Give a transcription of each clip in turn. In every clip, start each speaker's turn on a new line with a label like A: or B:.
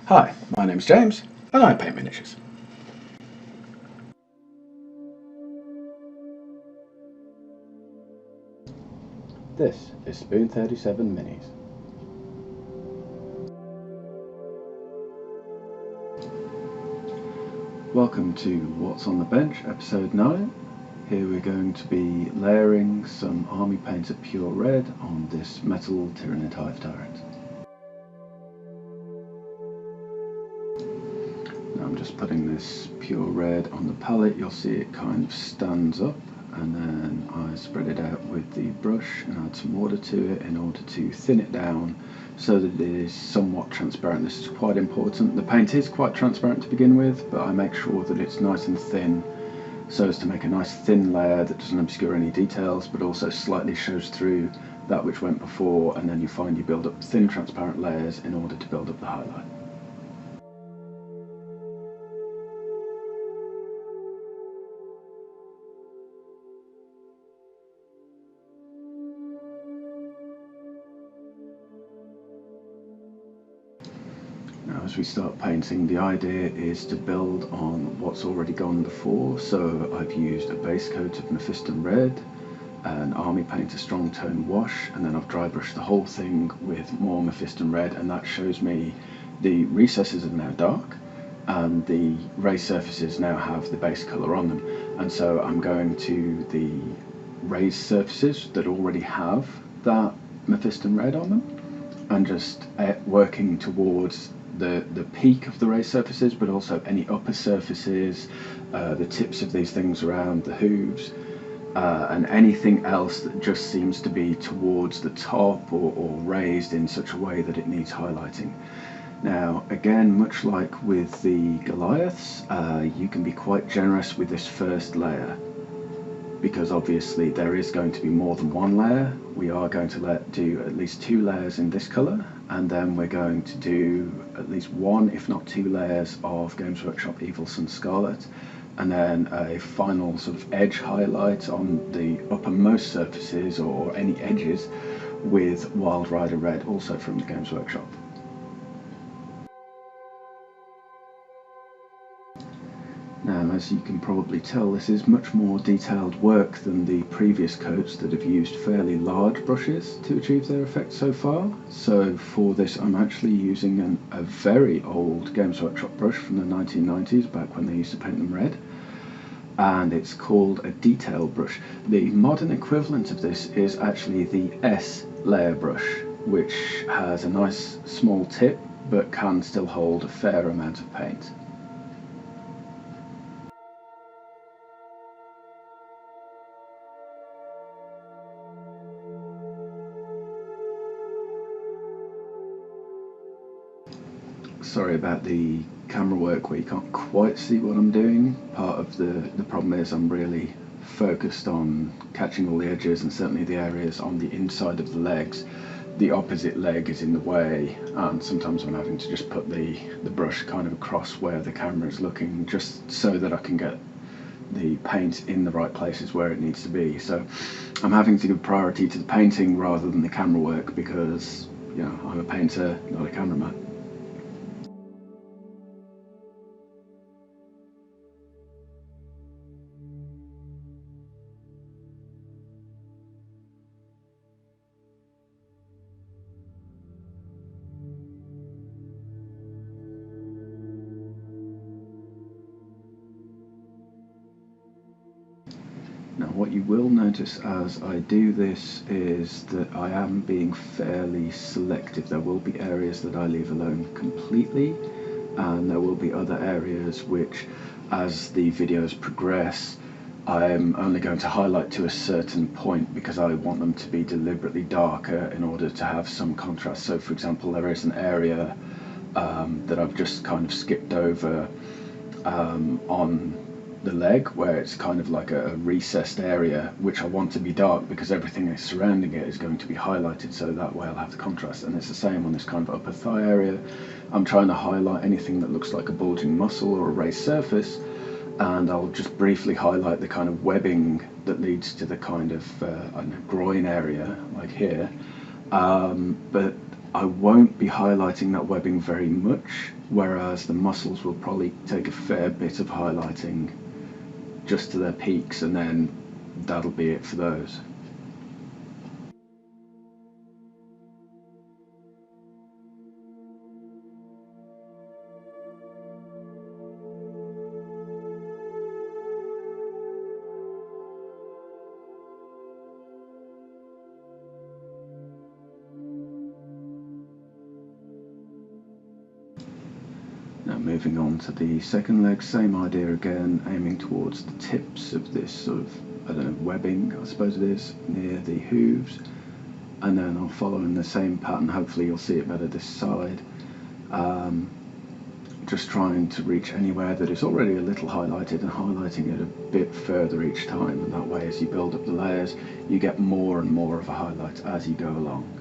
A: Hi, my name's James, and I paint miniatures. This is Spoon 37 Minis. Welcome to What's on the Bench, episode 9. Here we're going to be layering some army painted pure red on this metal Tyranid Hive Tyrant. Now I'm just putting this pure red on the palette. You'll see it kind of stands up, and then I spread it out with the brush and add some water to it in order to thin it down so that it is somewhat transparent. This is quite important. The paint is quite transparent to begin with, but I make sure that it's nice and thin so as to make a nice thin layer that doesn't obscure any details but also slightly shows through that which went before, and then you find you build up thin transparent layers in order to build up the highlight. Now, as we start painting, the idea is to build on what's already gone before. So I've used a base coat of Mephiston Red, an Army Painter Strong Tone wash, and then I've dry brushed the whole thing with more Mephiston Red, and that shows me the recesses are now dark and the raised surfaces now have the base colour on them. And so I'm going to the raised surfaces that already have that Mephiston Red on them and just working towards the peak of the raised surfaces, but also any upper surfaces, the tips of these things around the hooves, and anything else that just seems to be towards the top or raised in such a way that it needs highlighting. Now again, much like with the Goliaths, you can be quite generous with this first layer, because obviously there is going to be more than one layer. We are going to do at least 2 layers in this colour, and then we're going to do at least 1 if not 2 layers of Games Workshop Evil Sun Scarlet, and then a final sort of edge highlight on the uppermost surfaces or any edges with Wild Rider Red, also from the Games Workshop. Now, as you can probably tell, this is much more detailed work than the previous coats that have used fairly large brushes to achieve their effect so far. So for this I'm actually using a very old Games Workshop brush from the 1990s, back when they used to paint them red, and it's called a detail brush. The modern equivalent of this is actually the S layer brush, which has a nice small tip but can still hold a fair amount of paint. Sorry about the camera work where you can't quite see what I'm doing. Part of the problem is I'm really focused on catching all the edges, and certainly the areas on the inside of the legs. The opposite leg is in the way, and sometimes I'm having to just put the brush kind of across where the camera is looking, just so that I can get the paint in the right places where it needs to be. So I'm having to give priority to the painting rather than the camera work, because, you know, I'm a painter, not a cameraman. Now, what you will notice as I do this is that I am being fairly selective. There will be areas that I leave alone completely, and there will be other areas which, as the videos progress, I'm only going to highlight to a certain point, because I want them to be deliberately darker in order to have some contrast. So for example, there is an area that I've just kind of skipped over on the leg, where it's kind of like a recessed area, which I want to be dark because everything surrounding it is going to be highlighted, so that way I'll have the contrast. And it's the same on this kind of upper thigh area. I'm trying to highlight anything that looks like a bulging muscle or a raised surface, and I'll just briefly highlight the kind of webbing that leads to the kind of I don't know, groin area, like here. But I won't be highlighting that webbing very much, whereas the muscles will probably take a fair bit of highlighting just to their peaks, and then that'll be it for those. Now moving on to the second leg, same idea again, aiming towards the tips of this sort of, I don't know, webbing, I suppose it is, near the hooves, and then I'll follow in the same pattern. Hopefully you'll see it better this side. Just trying to reach anywhere that is already a little highlighted and highlighting it a bit further each time, and that way as you build up the layers you get more and more of a highlight as you go along.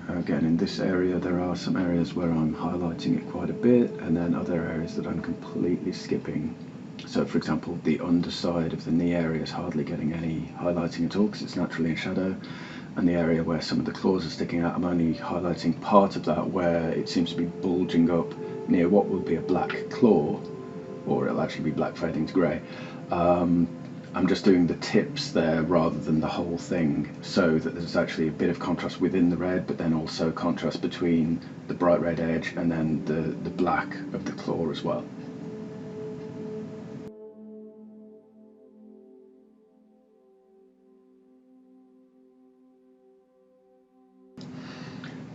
A: Again, in this area there are some areas where I'm highlighting it quite a bit, and then other areas that I'm completely skipping. So for example, the underside of the knee area is hardly getting any highlighting at all because it's naturally in shadow, and the area where some of the claws are sticking out, I'm only highlighting part of that where it seems to be bulging up near what will be a black claw, or it'll actually be black fading to grey. I'm just doing the tips there rather than the whole thing, so that there's actually a bit of contrast within the red, but then also contrast between the bright red edge and then the black of the claw as well.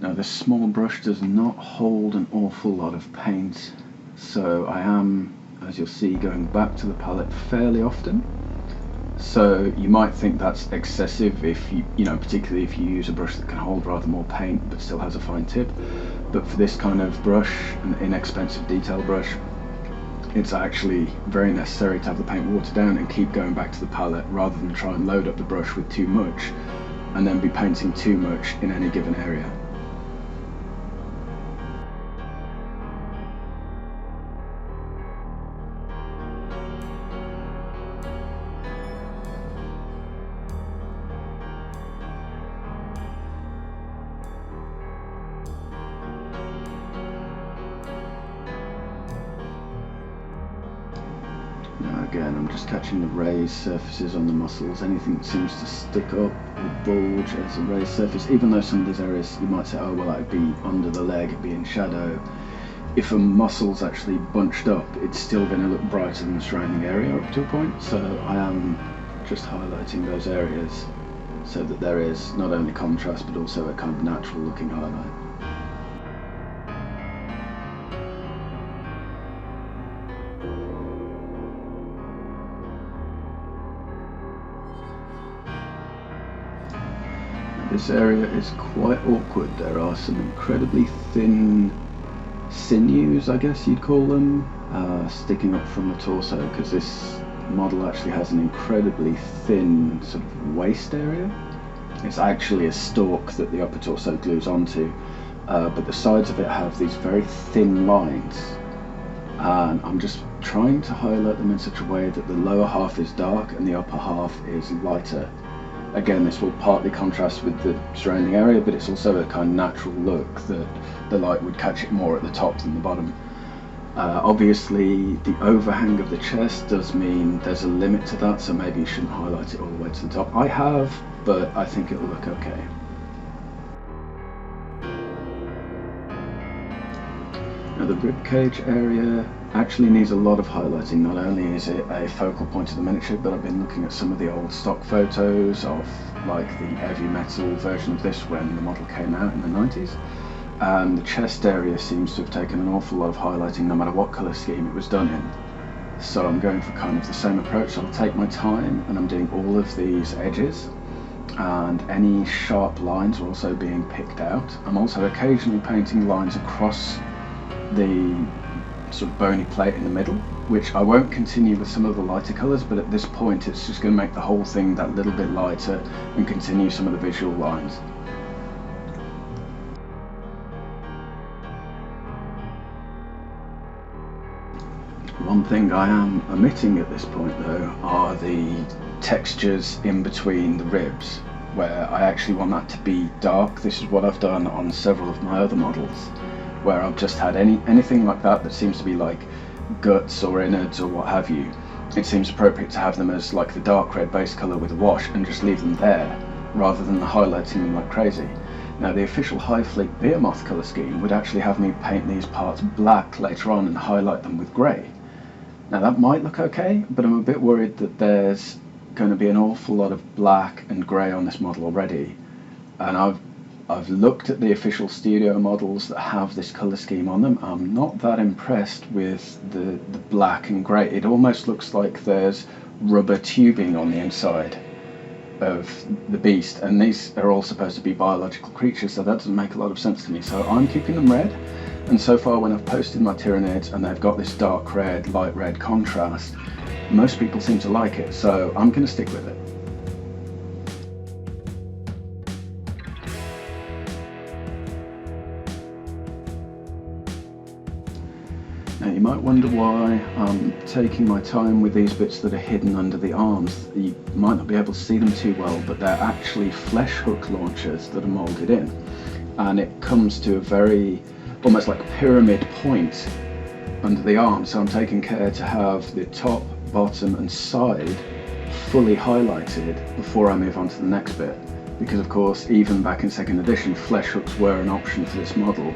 A: Now this small brush does not hold an awful lot of paint, so I am, as you'll see, going back to the palette fairly often. So you might think that's excessive if you know, particularly if you use a brush that can hold rather more paint but still has a fine tip. But for this kind of brush, an inexpensive detail brush, it's actually very necessary to have the paint watered down and keep going back to the palette rather than try and load up the brush with too much and then be painting too much in any given area. Again, I'm just catching the raised surfaces on the muscles. Anything that seems to stick up or bulge as a raised surface, even though some of these areas you might say, oh well, that would be under the leg, it'd be in shadow. If a muscle's actually bunched up, it's still going to look brighter than the surrounding area up to a point. So I am just highlighting those areas so that there is not only contrast but also a kind of natural looking highlight. This area is quite awkward. There are some incredibly thin sinews, I guess you'd call them, sticking up from the torso, because this model actually has an incredibly thin sort of waist area. It's actually a stalk that the upper torso glues onto, but the sides of it have these very thin lines, and I'm just trying to highlight them in such a way that the lower half is dark and the upper half is lighter. Again, this will partly contrast with the surrounding area, but it's also a kind of natural look that the light would catch it more at the top than the bottom. Obviously, the overhang of the chest does mean there's a limit to that, so maybe you shouldn't highlight it all the way to the top. I have, but I think it'll look okay. Now the ribcage area actually needs a lot of highlighting. Not only is it a focal point of the miniature, but I've been looking at some of the old stock photos of like the heavy metal version of this when the model came out in the 90s. And the chest area seems to have taken an awful lot of highlighting no matter what colour scheme it was done in. So I'm going for kind of the same approach. So I'll take my time and I'm doing all of these edges, and any sharp lines are also being picked out. I'm also occasionally painting lines across the sort of bony plate in the middle, which I won't continue with some of the lighter colours, but at this point it's just going to make the whole thing that little bit lighter and continue some of the visual lines. One thing I am omitting at this point though are the textures in between the ribs, where I actually want that to be dark. This is what I've done on several of my other models, where I've just had anything like that seems to be like guts or innards or what have you. It seems appropriate to have them as like the dark red base colour with a wash and just leave them there, rather than highlighting them like crazy. Now the official Hive Fleet Behemoth colour scheme would actually have me paint these parts black later on and highlight them with grey. Now that might look okay, but I'm a bit worried that there's going to be an awful lot of black and grey on this model already, and I've looked at the official studio models that have this colour scheme on them. I'm not that impressed with the black and grey. It almost looks like there's rubber tubing on the inside of the beast, and these are all supposed to be biological creatures, so that doesn't make a lot of sense to me. So I'm keeping them red, and so far when I've posted my Tyranids and they've got this dark red, light red contrast, most people seem to like it, so I'm going to stick with it. Now you might wonder why I'm taking my time with these bits that are hidden under the arms. You might not be able to see them too well, but they're actually flesh hook launchers that are moulded in, and it comes to a very almost like pyramid point under the arm, so I'm taking care to have the top, bottom and side fully highlighted before I move on to the next bit, because of course even back in second edition flesh hooks were an option for this model,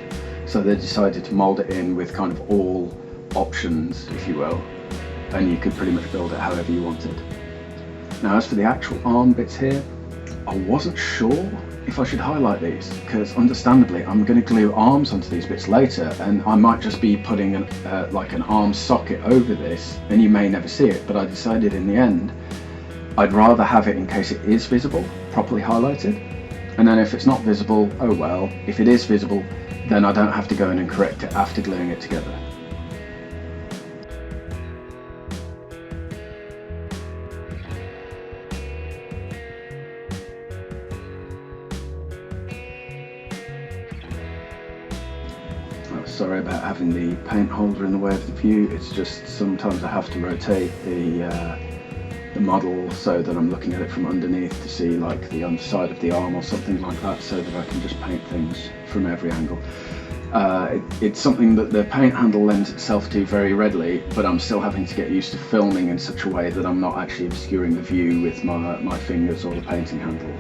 A: so they decided to mould it in with kind of all options, if you will, and you could pretty much build it however you wanted. Now as for the actual arm bits here, I wasn't sure if I should highlight these, because understandably I'm going to glue arms onto these bits later, and I might just be putting like an arm socket over this and you may never see it, but I decided in the end I'd rather have it in case it is visible, properly highlighted, and then if it's not visible, oh well. If it is visible, then I don't have to go in and correct it after gluing it together. Sorry about having the paint holder in the way of the view. It's just sometimes I have to rotate the model so that I'm looking at it from underneath to see like the underside of the arm or something like that, so that I can just paint things from every angle. It's something that the paint handle lends itself to very readily, but I'm still having to get used to filming in such a way that I'm not actually obscuring the view with my fingers or the painting handle.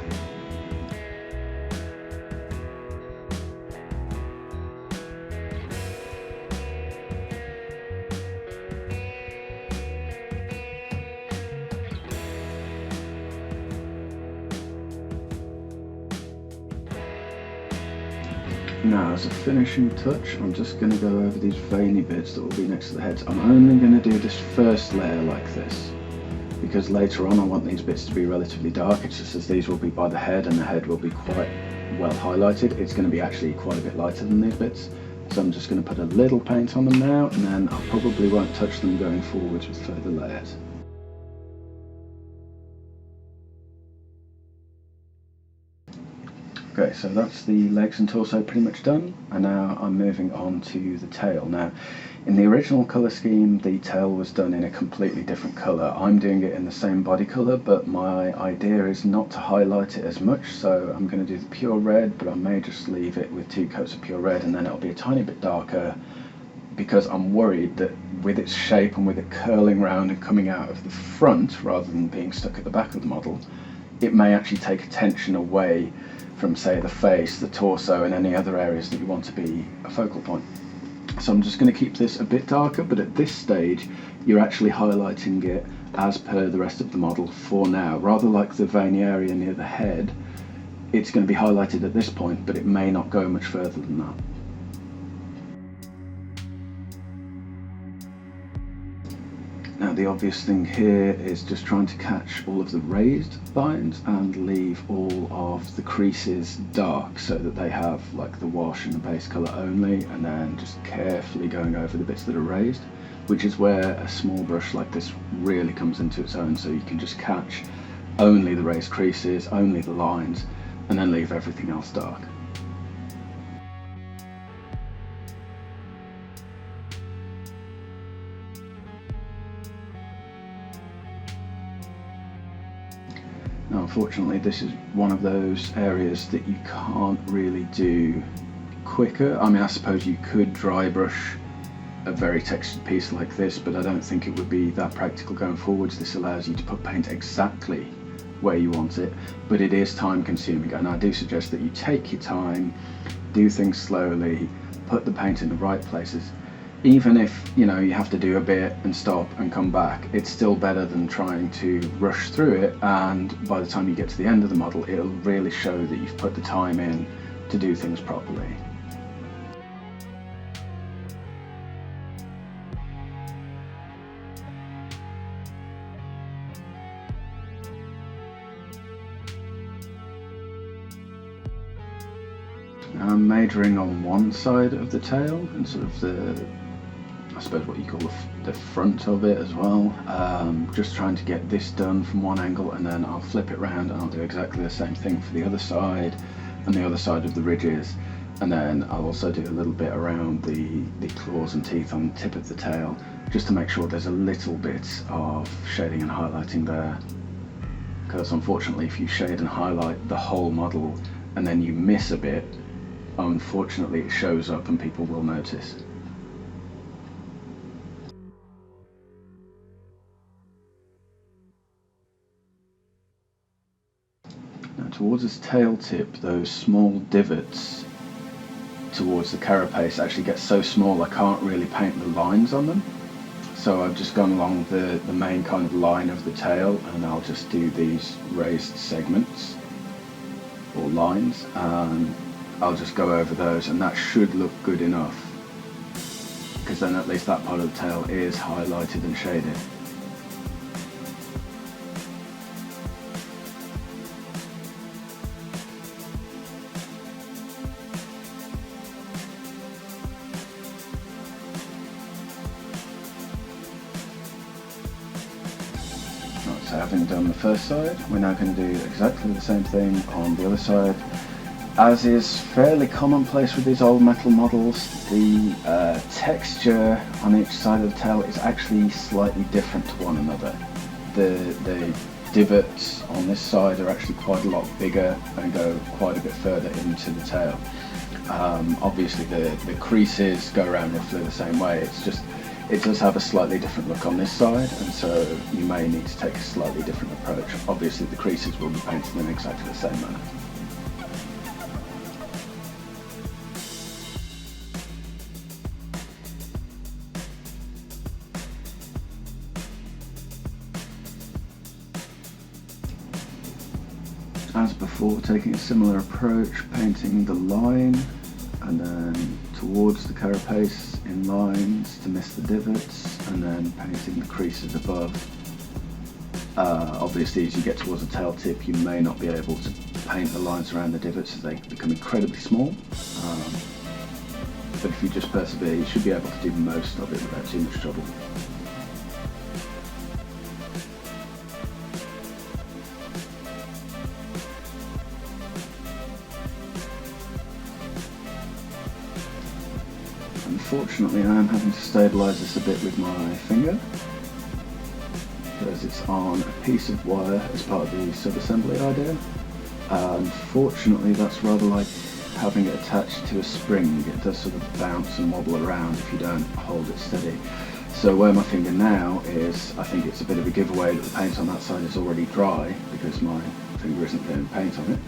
A: Now, as a finishing touch, I'm just going to go over these veiny bits that will be next to the heads. I'm only going to do this first layer like this, because later on I want these bits to be relatively dark. It's just as these will be by the head, and the head will be quite well highlighted, it's going to be actually quite a bit lighter than these bits. So I'm just going to put a little paint on them now, and then I probably won't touch them going forwards with further layers. Okay, so that's the legs and torso pretty much done, and now I'm moving on to the tail. Now, in the original colour scheme, the tail was done in a completely different colour. I'm doing it in the same body colour, but my idea is not to highlight it as much, so I'm going to do the pure red, but I may just leave it with 2 coats of pure red, and then it'll be a tiny bit darker, because I'm worried that with its shape and with it curling round and coming out of the front rather than being stuck at the back of the model, it may actually take attention away from, say, the face, the torso and any other areas that you want to be a focal point. So I'm just going to keep this a bit darker, but at this stage you're actually highlighting it as per the rest of the model for now. Rather like the veiny area near the head, it's going to be highlighted at this point, but it may not go much further than that. Now the obvious thing here is just trying to catch all of the raised lines and leave all of the creases dark, so that they have like the wash and the base colour only, and then just carefully going over the bits that are raised, which is where a small brush like this really comes into its own, so you can just catch only the raised creases, only the lines, and then leave everything else dark. unfortunately this is one of those areas that you can't really do quicker. I mean, I suppose you could dry brush a very textured piece like this, but I don't think it would be that practical going forwards. This allows you to put paint exactly where you want it, but it is time consuming, and I do suggest that you take your time, do things slowly, put the paint in the right places. Even if, you know, you have to do a bit and stop and come back, it's still better than trying to rush through it, and by the time you get to the end of the model, it'll really show that you've put the time in to do things properly. I'm majoring on one side of the tail and sort of the, I suppose what you call the front of it as well. Just trying to get this done from one angle, and then I'll flip it around and I'll do exactly the same thing for the other side and the other side of the ridges, and then I'll also do a little bit around the claws and teeth on the tip of the tail, just to make sure there's a little bit of shading and highlighting there, because unfortunately if you shade and highlight the whole model and then you miss a bit, unfortunately it shows up and people will notice. Now towards its tail tip, those small divots towards the carapace actually get so small I can't really paint the lines on them. So I've just gone along the main kind of line of the tail, and I'll just do these raised segments or lines, and I'll just go over those, and that should look good enough, because then at least that part of the tail is highlighted and shaded. Right, so having done the first side, we're now going to do exactly the same thing on the other side. As is fairly commonplace with these old metal models, the texture on each side of the tail is actually slightly different to one another. The divots on this side are actually quite a lot bigger and go quite a bit further into the tail. Obviously the creases go around roughly the same way, it's just it does have a slightly different look on this side, and so you may need to take a slightly different approach. Obviously the creases will be painted in exactly the same manner. As before, taking a similar approach, painting the line and then towards the carapace in lines to miss the divots, and then painting the creases above. Obviously as you get towards the tail tip you may not be able to paint the lines around the divots as they become incredibly small, but if you just persevere you should be able to do most of it without too much trouble. Unfortunately I am having to stabilise this a bit with my finger, because it's on a piece of wire as part of the sub-assembly idea. Unfortunately that's rather like having it attached to a spring. It does sort of bounce and wobble around if you don't hold it steady. So where my finger now is, I think it's a bit of a giveaway that the paint on that side is already dry, because my finger isn't getting paint on it.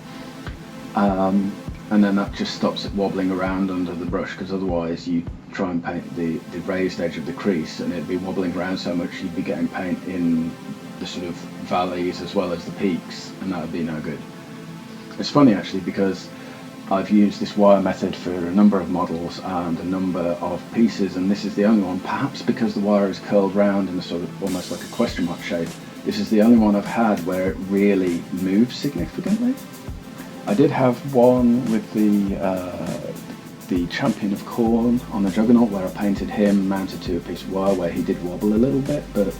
A: And then that just stops it wobbling around under the brush, because otherwise you try and paint the raised edge of the crease and it'd be wobbling around so much you'd be getting paint in the sort of valleys as well as the peaks, and that would be no good. It's funny actually, because I've used this wire method for a number of models and a number of pieces, and this is the only one, perhaps because the wire is curled round in a sort of almost like a question mark shape, this is the only one I've had where it really moves significantly. I did have one with the Champion of Khorne on the Juggernaut, where I painted him mounted to a piece of wire where he did wobble a little bit, but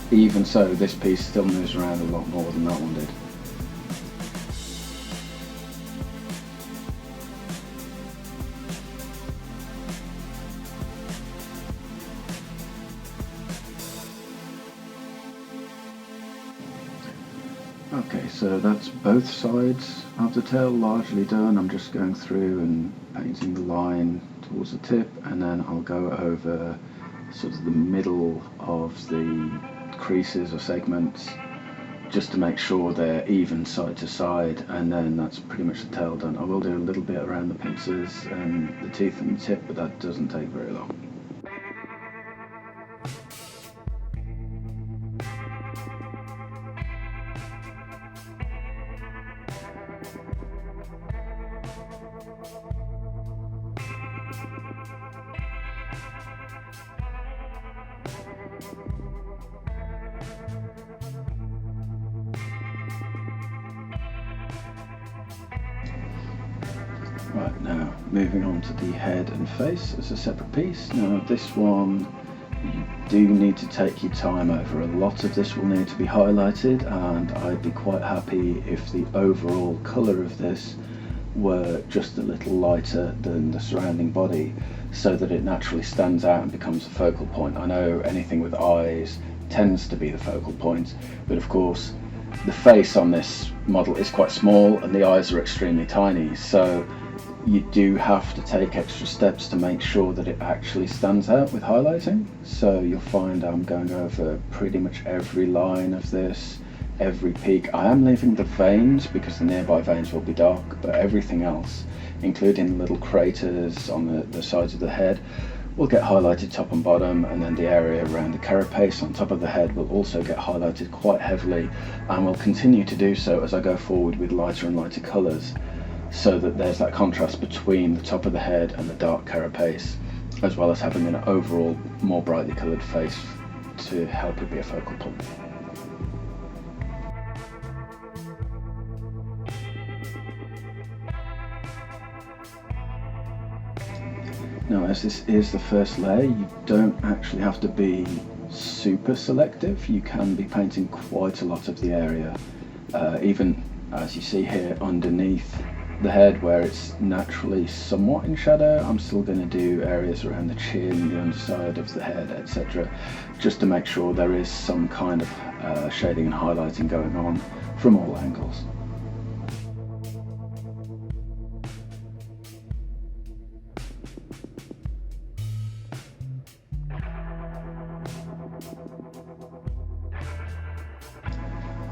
A: even so this piece still moves around a lot more than that one did. Okay, so that's both sides of the tail largely done. I'm just going through and painting the line towards the tip, and then I'll go over sort of the middle of the creases or segments just to make sure they're even side to side, and then that's pretty much the tail done. I will do a little bit around the pincers and the teeth and the tip, but that doesn't take very long. Right, now moving on to the head and face as a separate piece. Now this one you do need to take your time over. A lot of this will need to be highlighted, and I'd be quite happy if the overall colour of this were just a little lighter than the surrounding body, so that it naturally stands out and becomes a focal point. I know anything with eyes tends to be the focal point, but of course the face on this model is quite small and the eyes are extremely tiny, so you do have to take extra steps to make sure that it actually stands out with highlighting. So you'll find I'm going over pretty much every line of this, every peak. I am leaving the veins because the nearby veins will be dark, but everything else, including the little craters on the sides of the head, will get highlighted top and bottom, and then the area around the carapace on top of the head will also get highlighted quite heavily, and will continue to do so as I go forward with lighter and lighter colours, so that there's that contrast between the top of the head and the dark carapace, as well as having an overall more brightly coloured face to help it be a focal point. Now, as this is the first layer, you don't actually have to be super selective. You can be painting quite a lot of the area, even as you see here underneath the head where it's naturally somewhat in shadow. I'm still going to do areas around the chin, the underside of the head, etc., just to make sure there is some kind of shading and highlighting going on from all angles.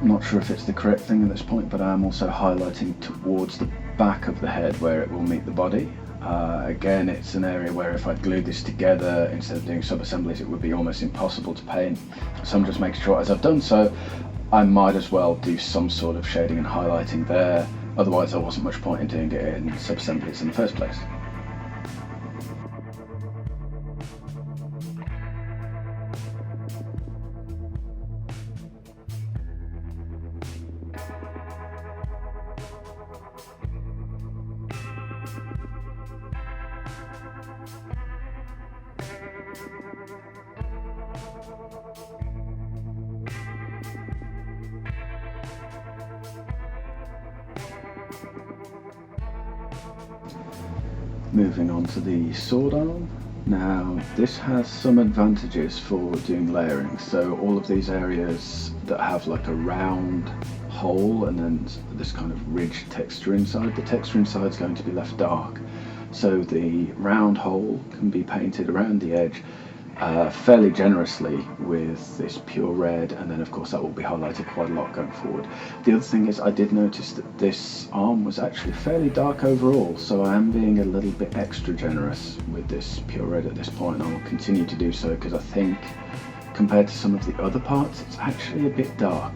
A: I'm not sure if it's the correct thing at this point, but I'm also highlighting towards the back of the head where it will meet the body. Again, it's an area where if I glued this together instead of doing sub-assemblies, it would be almost impossible to paint. So I'm just making sure, as I've done so, I might as well do some sort of shading and highlighting there. Otherwise, there wasn't much point in doing it in sub-assemblies in the first place. Moving on to the sword arm. Now this has some advantages for doing layering. So all of these areas that have like a round hole and then this kind of ridged texture inside, the texture inside is going to be left dark. So the round hole can be painted around the edge fairly generously with this pure red, and then of course that will be highlighted quite a lot going forward. The other thing is I did notice that this arm was actually fairly dark overall, so I am being a little bit extra generous with this pure red at this point, and I will continue to do so because I think compared to some of the other parts it's actually a bit dark.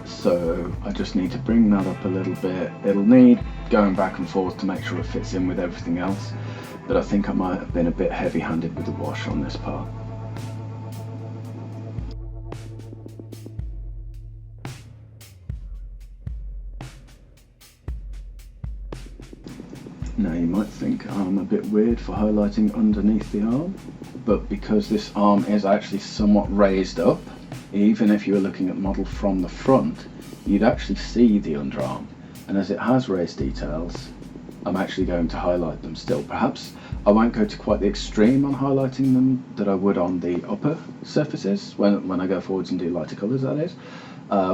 A: So I just need to bring that up a little bit. It'll need going back and forth to make sure it fits in with everything else, but I think I might have been a bit heavy-handed with the wash on this part. Now you might think I'm a bit weird for highlighting underneath the arm, but because this arm is actually somewhat raised up, even if you were looking at the model from the front, you'd actually see the underarm, and as it has raised details, I'm actually going to highlight them still. Perhaps I won't go to quite the extreme on highlighting them that I would on the upper surfaces when I go forwards and do lighter colours, that is.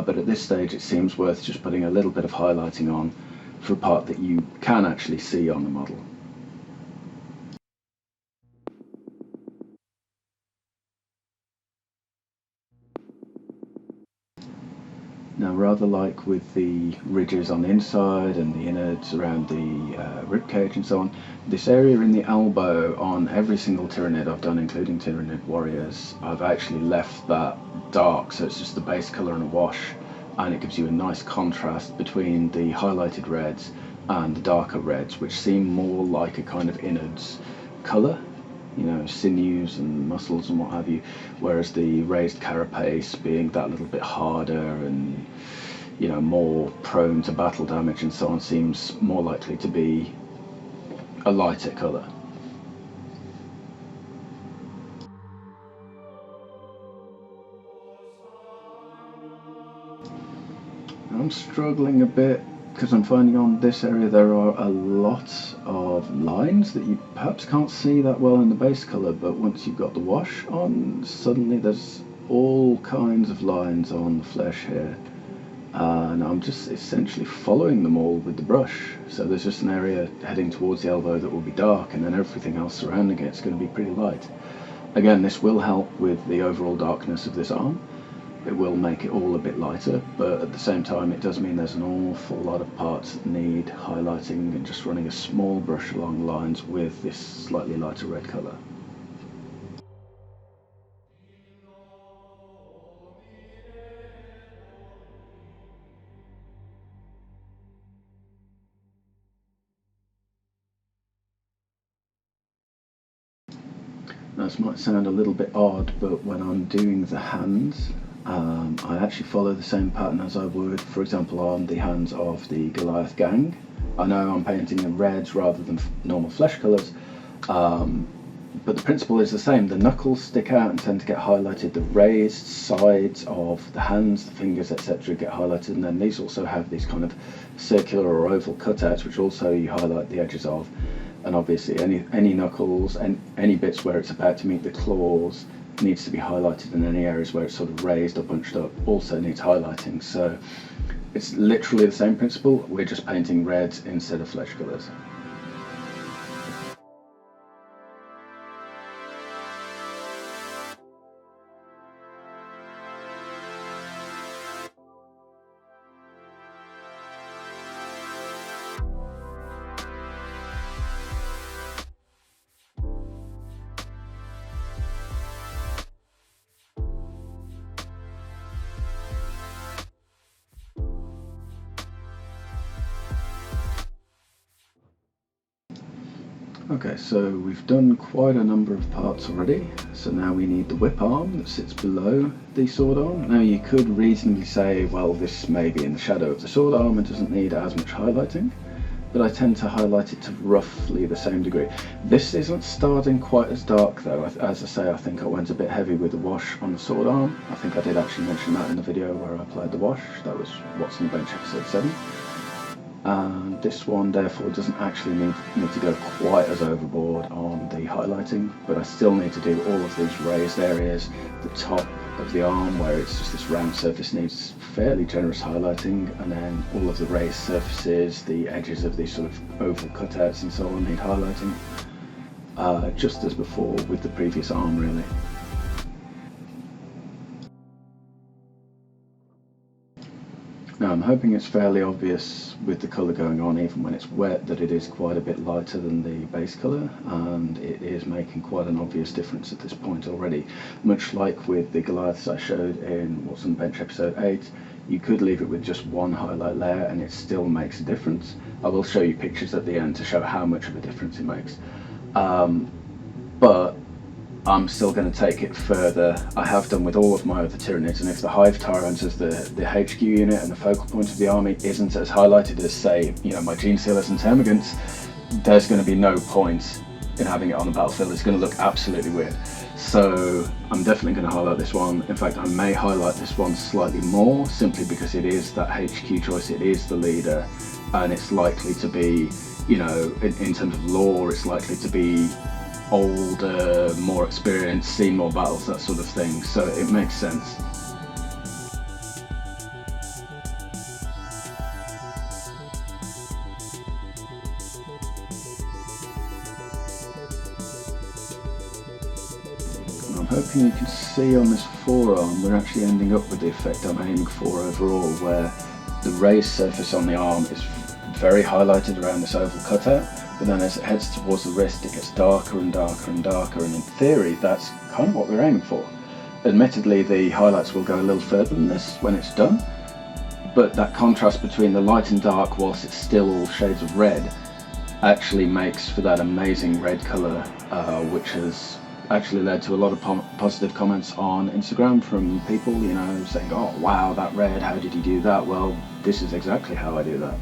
A: but at this stage it seems worth just putting a little bit of highlighting on for a part that you can actually see on the model. Now, rather like with the ridges on the inside and the innards around the ribcage and so on, this area in the elbow on every single Tyranid I've done, including Tyranid Warriors, I've actually left that dark, so it's just the base colour and a wash, and it gives you a nice contrast between the highlighted reds and the darker reds, which seem more like a kind of innards colour, you know, sinews and muscles and what have you, whereas the raised carapace being that little bit harder and, you know, more prone to battle damage and so on, seems more likely to be a lighter colour. I'm struggling a bit because I'm finding on this area there are a lot of lines that you perhaps can't see that well in the base colour, but once you've got the wash on, suddenly there's all kinds of lines on the flesh here, and I'm just essentially following them all with the brush. So there's just an area heading towards the elbow that will be dark, and then everything else surrounding it is going to be pretty light. Again, this will help with the overall darkness of this arm. It will make it all a bit lighter, but at the same time it does mean there's an awful lot of parts that need highlighting and just running a small brush along the lines with this slightly lighter red colour. Now, this might sound a little bit odd, but when I'm doing the hands, I actually follow the same pattern as I would, for example, on the hands of the Goliath gang. I know I'm painting in reds rather than normal flesh colours, but the principle is the same. The knuckles stick out and tend to get highlighted, the raised sides of the hands, the fingers, etc. get highlighted, and then these also have these kind of circular or oval cutouts which also you highlight the edges of. And obviously any knuckles and any bits where it's about to meet the claws needs to be highlighted, and any areas where it's sort of raised or bunched up also needs highlighting. So it's literally the same principle, we're just painting reds instead of flesh colours. Okay, so we've done quite a number of parts already, so now we need the whip arm that sits below the sword arm. Now you could reasonably say, well, this may be in the shadow of the sword arm and doesn't need as much highlighting, but I tend to highlight it to roughly the same degree. This isn't starting quite as dark though. As I say, I think I went a bit heavy with the wash on the sword arm. I think I did actually mention that in the video where I applied the wash. That was What's on the Bench episode 7. And this one therefore doesn't actually need to go quite as overboard on the highlighting, but I still need to do all of these raised areas. The top of the arm where it's just this round surface needs fairly generous highlighting, and then all of the raised surfaces, the edges of these sort of oval cutouts and so on need highlighting, just as before with the previous arm really. Now I'm hoping it's fairly obvious with the colour going on, even when it's wet, that it is quite a bit lighter than the base colour, and it is making quite an obvious difference at this point already. Much like with the Goliaths I showed in What's on the Bench episode 8, you could leave it with just one highlight layer and it still makes a difference. I will show you pictures at the end to show how much of a difference it makes. But I'm still going to take it further. I have done with all of my other Tyranids, and if the Hive Tyrant as the HQ unit and the focal point of the army isn't as highlighted as, say, you know, my Gene Sealers and Termagants, there's going to be no point in having it on the battlefield. It's going to look absolutely weird. So I'm definitely going to highlight this one. In fact, I may highlight this one slightly more, simply because it is that HQ choice, it is the leader, and it's likely to be, you know, in terms of lore, it's likely to be older, more experienced, seen more battles, that sort of thing, so it makes sense. I'm hoping you can see on this forearm we're actually ending up with the effect I'm aiming for overall, where the raised surface on the arm is very highlighted around this oval cutout, but then as it heads towards the wrist it gets darker and darker and darker, and in theory that's kind of what we're aiming for. Admittedly, the highlights will go a little further than this when it's done, but that contrast between the light and dark whilst it's still all shades of red actually makes for that amazing red colour, which has actually led to a lot of positive comments on Instagram from people, you know, saying, oh wow, that red, how did you do that? Well, this is exactly how I do that.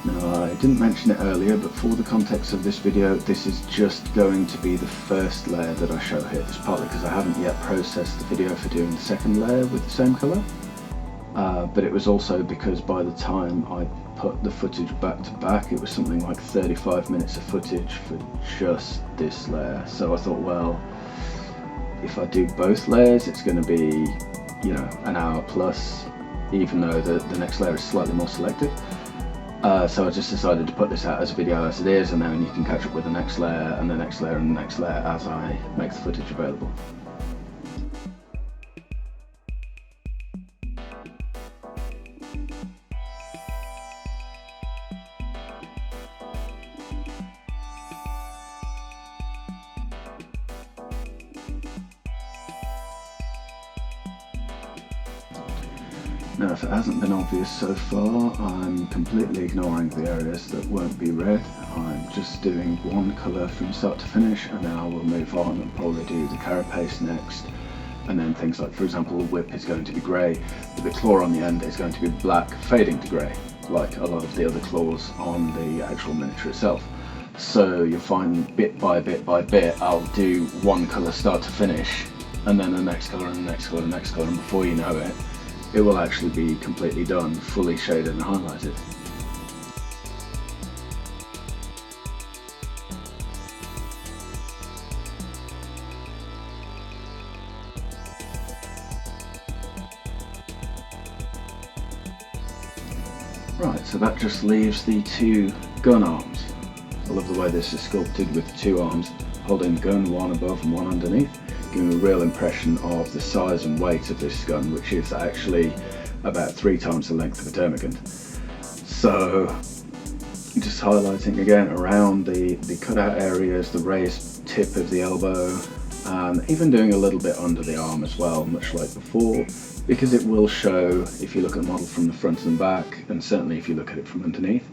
A: Now, I didn't mention it earlier, but for the context of this video, this is just going to be the first layer that I show here. This is partly because I haven't yet processed the video for doing the second layer with the same colour, but it was also because by the time I put the footage back to back, it was something like 35 minutes of footage for just this layer. So I thought, well, if I do both layers, it's going to be, you know, an hour plus, even though the next layer is slightly more selective. So I just decided to put this out as a video as it is, and then you can catch up with the next layer and the next layer and the next layer as I make the footage available. Now, if it hasn't been obvious so far, I'm completely ignoring the areas that won't be red. I'm just doing one colour from start to finish, and then I will move on and probably do the carapace next, and then things like, for example, the whip is going to be grey, but the claw on the end is going to be black fading to grey, like a lot of the other claws on the actual miniature itself. So you'll find bit by bit by bit I'll do one colour start to finish, and then the next colour and the next colour and the next colour, and before you know it, it will actually be completely done, fully shaded and highlighted. Right, so that just leaves the two gun arms. I love the way this is sculpted with two arms holding the gun, one above and one underneath, giving a real impression of the size and weight of this gun, which is actually about 3 times the length of a termagant. So just highlighting again around the cutout areas, the raised tip of the elbow, and even doing a little bit under the arm as well, much like before, because it will show if you look at the model from the front and back, and certainly if you look at it from underneath.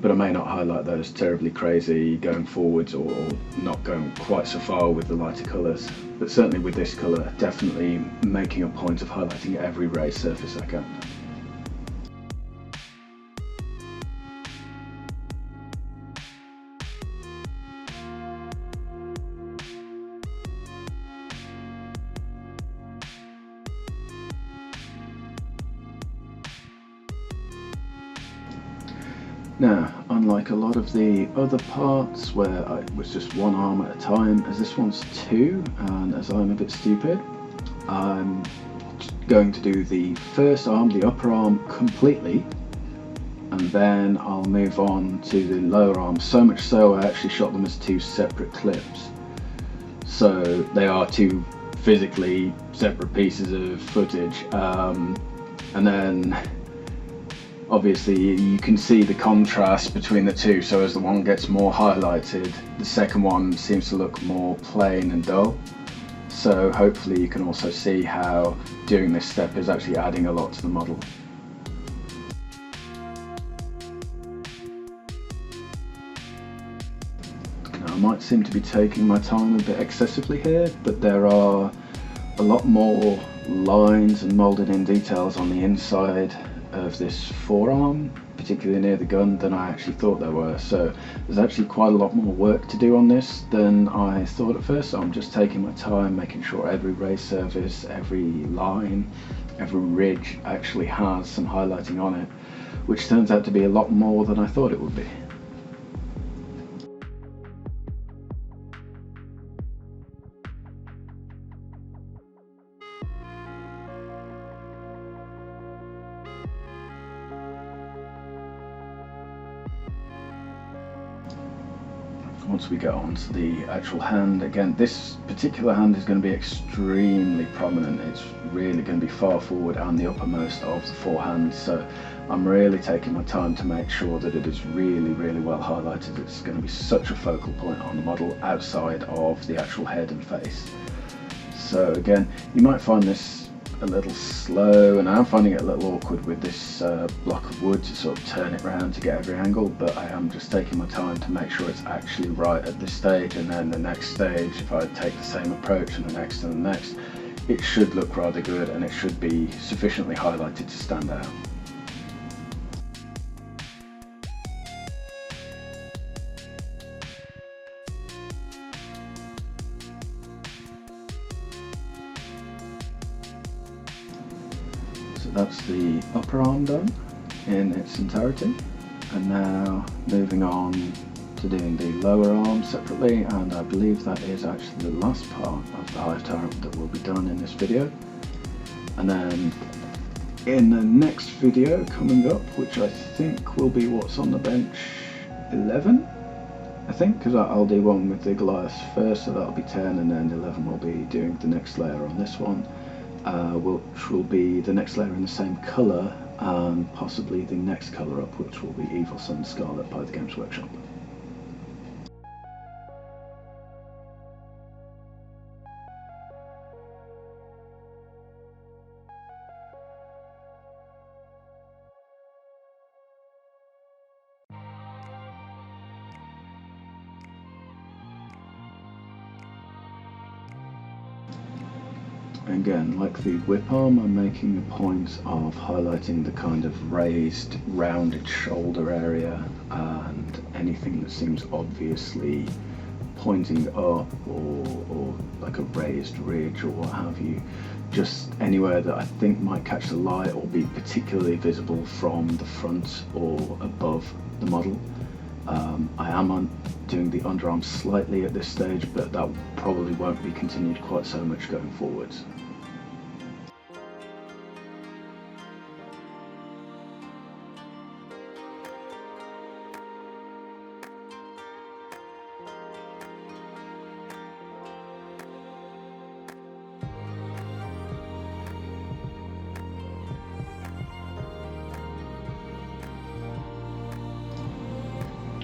A: But I may not highlight those terribly crazy going forwards, or not going quite so far with the lighter colours. But certainly with this colour, definitely making a point of highlighting every raised surface I can. Now, unlike a lot of the other parts where it was just one arm at a time, as this one's two, and as I'm a bit stupid, I'm going to do the first arm, the upper arm, completely, and then I'll move on to the lower arm, so much so I actually shot them as two separate clips. So they are two physically separate pieces of footage, and then obviously you can see the contrast between the two, so as the one gets more highlighted, the second one seems to look more plain and dull. So hopefully you can also see how doing this step is actually adding a lot to the model. Now, I might seem to be taking my time a bit excessively here, but there are a lot more lines and moulded in details on the inside of this forearm, particularly near the gun, than I actually thought there were. So there's actually quite a lot more work to do on this than I thought at first. So I'm just taking my time, making sure every raised surface, every line, every ridge actually has some highlighting on it, which turns out to be a lot more than I thought it would be. once we get on to the actual hand. Again, this particular hand is going to be extremely prominent. It's really going to be far forward and the uppermost of the four hands, so I'm really taking my time to make sure that it is really, really well highlighted. It's going to be such a focal point on the model outside of the actual head and face. So again, you might find this a little slow, and I'm finding it a little awkward with this block of wood to sort of turn it around to get every angle, but I am just taking my time to make sure it's actually right at this stage, and then the next stage, if I take the same approach and the next and the next, it should look rather good and it should be sufficiently highlighted to stand out. So that's the upper arm done in its entirety, and now moving on to doing the lower arm separately, and I believe that is actually the last part of the Hive Tyrant that will be done in this video. And then in the next video coming up, which I think will be what's on the bench 11, I think, because I'll do one with the Goliath first, so that'll be 10, and then 11 will be doing the next layer on this one, which will be the next layer in the same colour, and possibly the next colour up, which will be Evil Sun Scarlet by the Games Workshop. Again, like the whip arm, I'm making a point of highlighting the kind of raised, rounded shoulder area and anything that seems obviously pointing up, or like a raised ridge or what have you. Just anywhere that I think might catch the light or be particularly visible from the front or above the model. I am doing the underarm slightly at this stage, but that probably won't be continued quite so much going forwards.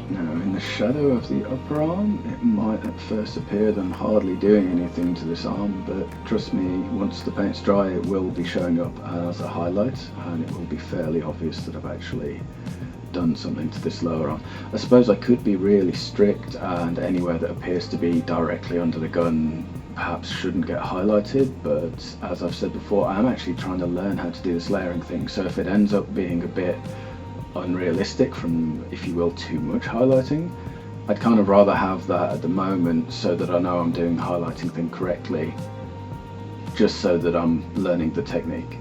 A: Now, in the shadow of the upper arm, it might at first appear that I'm hardly doing anything to this arm, but trust me, once the paint's dry it will be showing up as a highlight, and it will be fairly obvious that I've actually done something to this lower arm. I suppose I could be really strict, and anywhere that appears to be directly under the gun perhaps shouldn't get highlighted, but as I've said before, I'm actually trying to learn how to do this layering thing, so if it ends up being a bit unrealistic from, if you will, too much highlighting, I'd kind of rather have that at the moment so that I know I'm doing the highlighting thing correctly, just so that I'm learning the technique.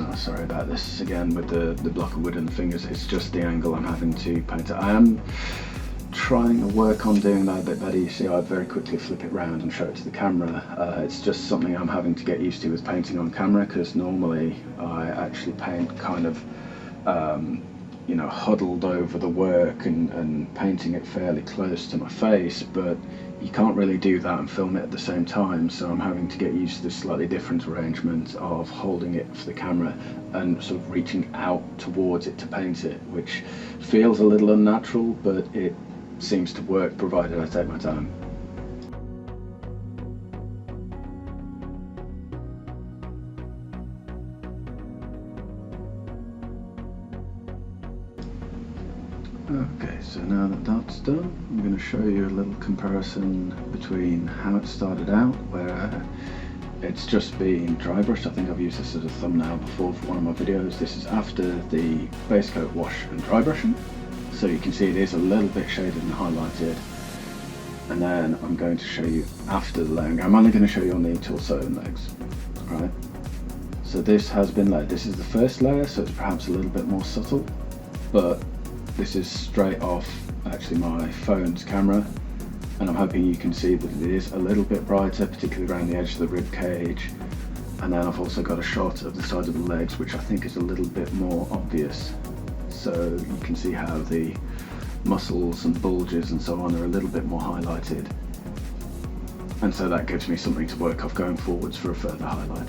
A: Oh, sorry about this again with the block of wood and the fingers, it's just the angle I'm having to paint it. I am trying to work on doing that a bit better. You see, I very quickly flip it round and show it to the camera. It's just something I'm having to get used to with painting on camera, because normally I actually paint kind of you know, huddled over the work and painting it fairly close to my face, but you can't really do that and film it at the same time, so I'm having to get used to this slightly different arrangement of holding it for the camera and sort of reaching out towards it to paint it, which feels a little unnatural, but it seems to work provided I take my time. Okay, so now that that's done, I'm going to show you a little comparison between how it started out, where it's just been dry brushed. I think I've used this as a thumbnail before for one of my videos. This is after the base coat wash and dry brushing, so you can see it is a little bit shaded and highlighted. And then I'm going to show you after the layering. I'm only going to show you on the torso and legs. Right. So this has been layered. This is the first layer, so it's perhaps a little bit more subtle, but this is straight off actually my phone's camera, and I'm hoping you can see that it is a little bit brighter, particularly around the edge of the rib cage. And then I've also got a shot of the side of the legs, which I think is a little bit more obvious. So you can see how the muscles and bulges and so on are a little bit more highlighted. And so that gives me something to work off going forwards for a further highlight.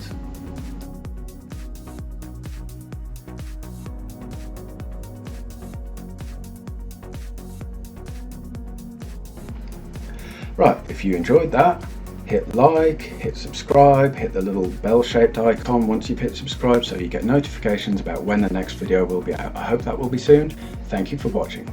A: Right, if you enjoyed that, hit like, hit subscribe, hit the little bell-shaped icon once you've hit subscribe so you get notifications about when the next video will be out. I hope that will be soon. Thank you for watching.